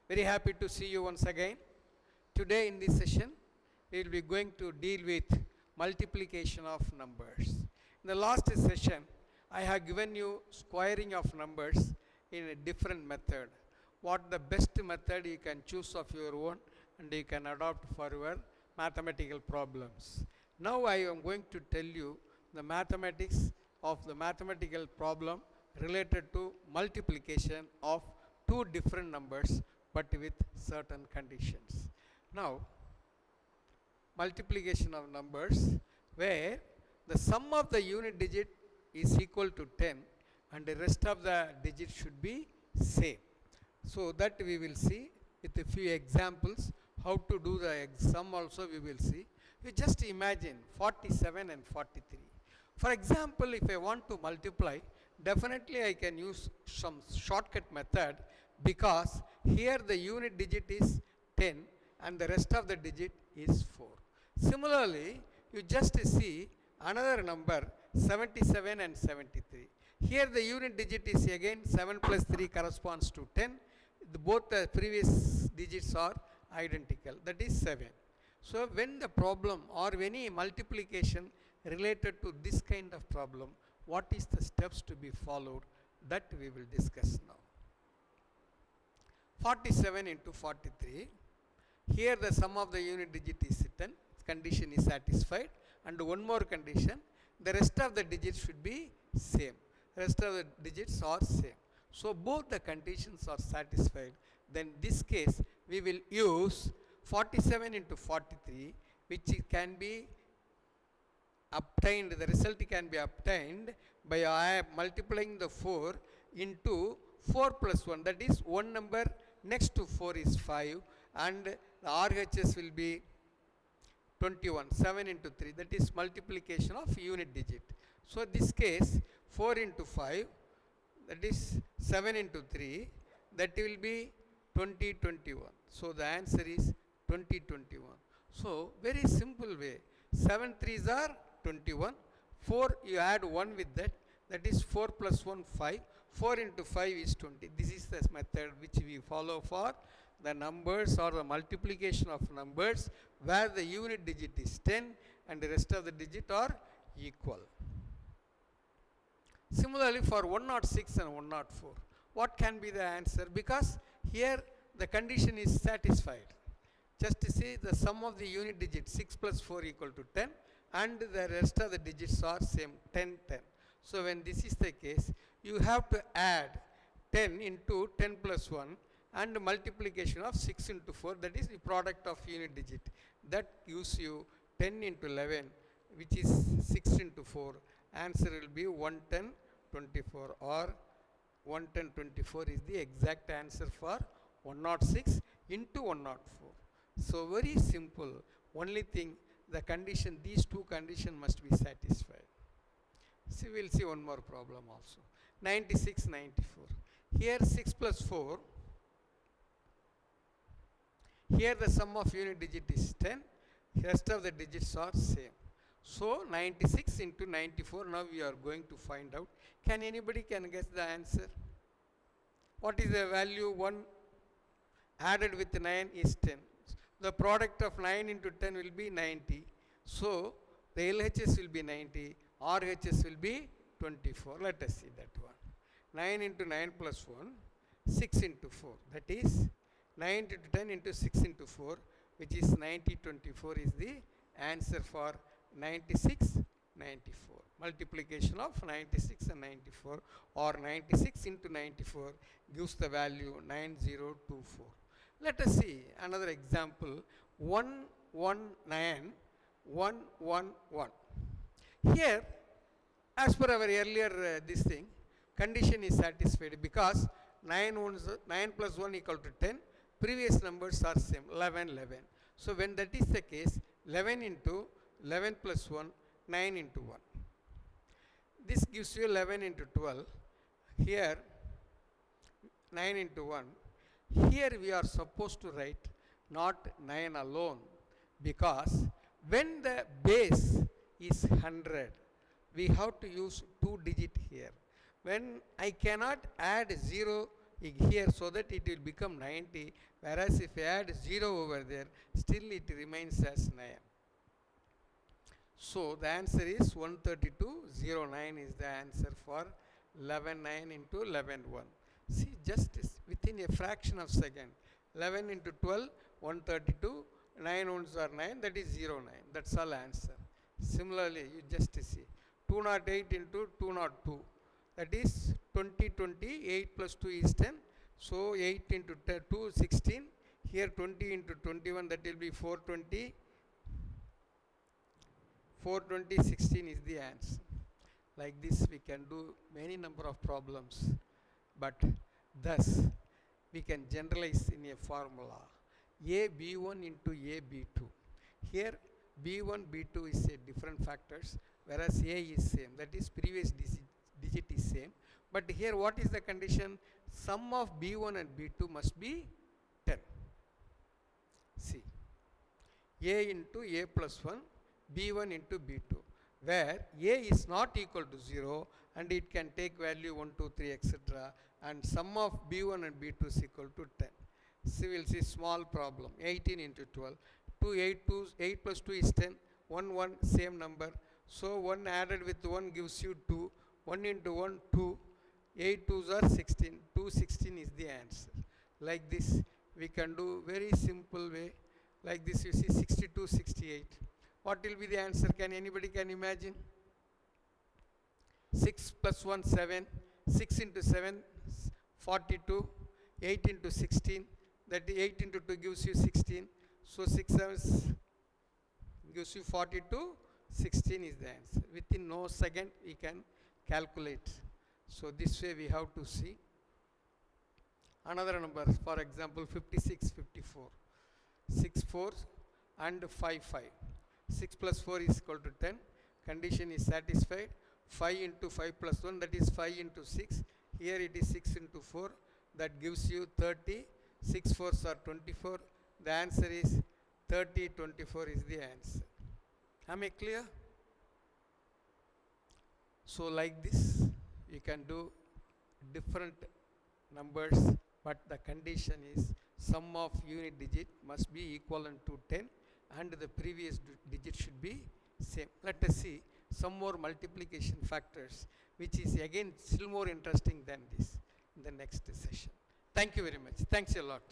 Very happy to see you once again. Today in this session, we will be going to deal with multiplication of numbers. In the last session, I have given you squaring of numbers in a different method. What the best method you can choose of your own and you can adopt for your mathematical problems. Now I am going to tell you the mathematics of the mathematical problem related to multiplication of two different numbers but with certain conditions. Now, multiplication of numbers where the sum of the unit digit is equal to 10 and the rest of the digits should be same. So that we will see with a few examples how to do the sum also we will see. You just imagine 47 and 43. For example, if I want to multiply, definitely I can use some shortcut method because here the unit digit is 10 and the rest of the digit is 4. Similarly, you just see another number 77 and 73. Here the unit digit is again 7 plus 3 corresponds to 10. Both the previous digits are identical, that is 7. So when the problem or any multiplication related to this kind of problem, what is the steps to be followed, that we will discuss now. 47 into 43. Here the sum of the unit digit is 10, condition is satisfied, and one more condition, the rest of the digits should be same. Rest of the digits are same. So both the conditions are satisfied. Then this case we will use 47 into 43, which can be obtained, the result can be obtained by multiplying the 4 into 4 plus 1, that is one number next to 4 is 5 and the RHS will be 21, 7 into 3, that is multiplication of unit digit. So this case 4 into 5, that is 7 into 3, that will be 20, 21. So the answer is 20, 21. So very simple way, 7 3s are 21, 4 you add 1 with that, that is 4 plus 1 5, 4 into 5 is 20. This is the method which we follow for the numbers or the multiplication of numbers where the unit digit is 10 and the rest of the digit are equal. Similarly for 106 and 104, what can be the answer? Because here the condition is satisfied. Just to see the sum of the unit digit 6 plus 4 equal to 10 and the rest of the digits are same 10 10. So when this is the case, you have to add 10 into 10 plus 1 and multiplication of 6 into 4, that is the product of unit digit. That gives you 10 into 11, which is 6 into 4. Answer will be 110 24 or 110 24 is the exact answer for 106 into 104. So very simple. Only thing, the condition, these two conditions must be satisfied. See, we will see one more problem also. 96, 94. Here 6 plus 4. Here the sum of unit digit is 10. Rest of the digits are same. So 96 into 94. Now we are going to find out. Can anybody guess the answer? What is the value? 1 added with 9 is 10. The product of 9 into 10 will be 90. So the LHS will be 90. RHS will be 24. Let us see that one. 9 into 9 plus 1, 6 into 4. That is 9 into 10 into 6 into 4, which is 90, 24 is the answer for 96, 94. Multiplication of 96 and 94 or 96 into 94 gives the value 9024. Let us see another example, 119, 111. Here, as per our earlier this thing, condition is satisfied because 9 plus 1 equal to 10. Previous numbers are same, 11, 11. So when that is the case, 11 into 11 plus 1, 9 into 1. This gives you 11 into 12. Here, 9 into 1. Here we are supposed to write not 9 alone because when the base is 100, we have to use 2 digit here. When I cannot add 0 here, so that it will become 90, whereas if I add 0 over there, still it remains as 9. So the answer is 132.09 is the answer for 11.9 into 11.1. See, just within a fraction of second, 11 into 12, 132, 9 ones are 9, that is 0.9. That's all answer. Similarly, you just see 208 into 202, that is 20, 20, 8 plus 2 is 10. So 8 into 2, 16. Here 20 into 21, that will be 420. 420, 16 is the answer. Like this we can do many number of problems, but thus we can generalize in a formula a b1 into a b2. Here b1 b2 is a different factors, whereas a is same, that is previous digit is same, but here what is the condition? Sum of b1 and b2 must be 10. See, a into a plus 1, b1 into b2, where a is not equal to 0 and it can take value 1, 2, 3, etc. and sum of b1 and b2 is equal to 10. So we will see small problem, 18 into 12, 8 plus 2 is 10, 1, 1, same number. So 1 added with 1 gives you 2, 1 into 1, 2, 8 2s are 16, 216 is the answer. Like this we can do very simple way, like this you see 62, 68. What will be the answer? Can anybody can imagine? 6 plus 1, 7, 6 into 7, 42, 8 into 16, that 8 into 2 gives you 16. So 6 7 gives you 42, 16 is the answer. Within no second we can calculate. So this way we have to see. Another number, for example 56, 54, 6 4 and 5 5. 6 plus 4 is equal to 10. Condition is satisfied. 5 into 5 plus 1, that is 5 into 6. Here it is 6 into 4. That gives you 30. 6 4s are 24. The answer is 30, 24 is the answer. Am I clear? So like this, you can do different numbers, but the condition is sum of unit digit must be equivalent to 10 and the previous digit should be same. Let us see some more multiplication factors, which is again still more interesting than this in the next session. Thank you very much. Thanks a lot.